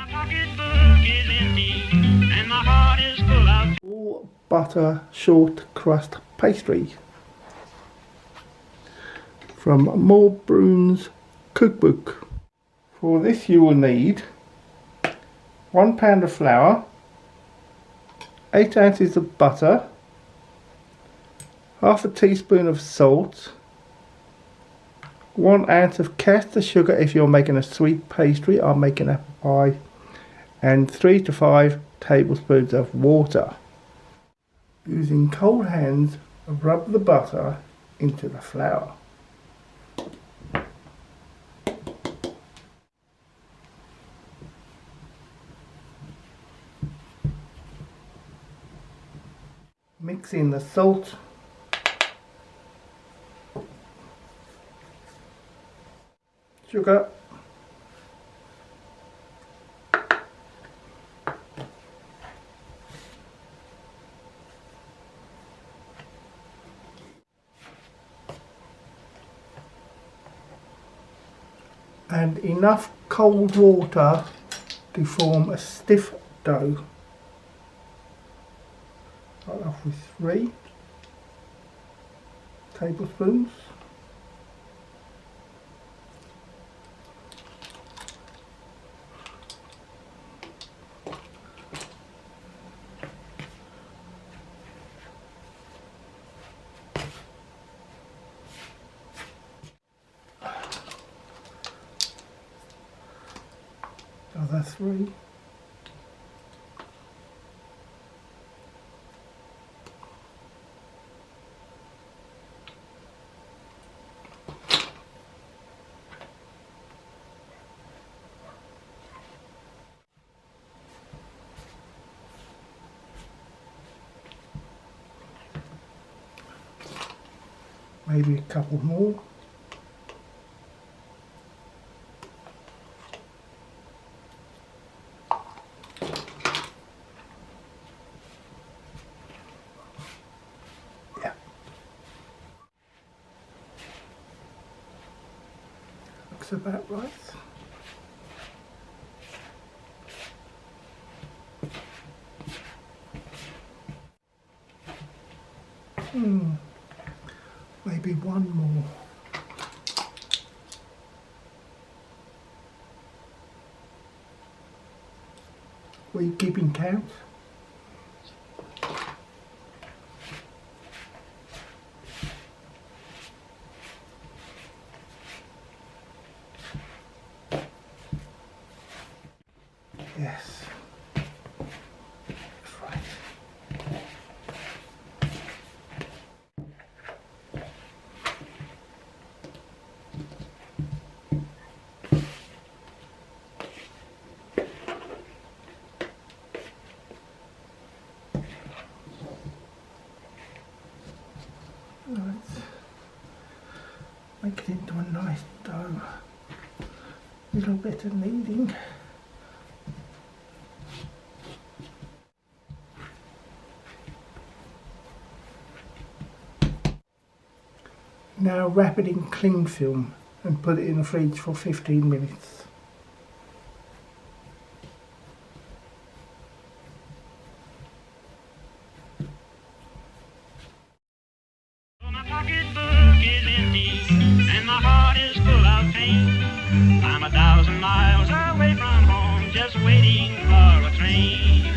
My pocketbook is empty and my heart is full of All butter short crust pastry from Broon's Cookbook. For this you will need 1 pound of flour, 8 ounces of butter, half a teaspoon of salt, 1 ounce of caster sugar if you're making a sweet pastry. I'm making apple pie, and 3 to 5 tablespoons of water. Using cold hands, rub the butter into the flour. Mix in the salt, sugar, and enough cold water to form a stiff dough. Start off with 3 tablespoons. Another 3. Maybe a couple more. Yeah. Looks about right. Maybe one more. Were you keeping count? Yes. That's right. Make it into a nice dough. Little bit of kneading. Now wrap it in cling film and put it in the fridge for 15 minutes. My pocketbook is empty and my heart is full of pain. I'm 1,000 miles away from home, just waiting for a train.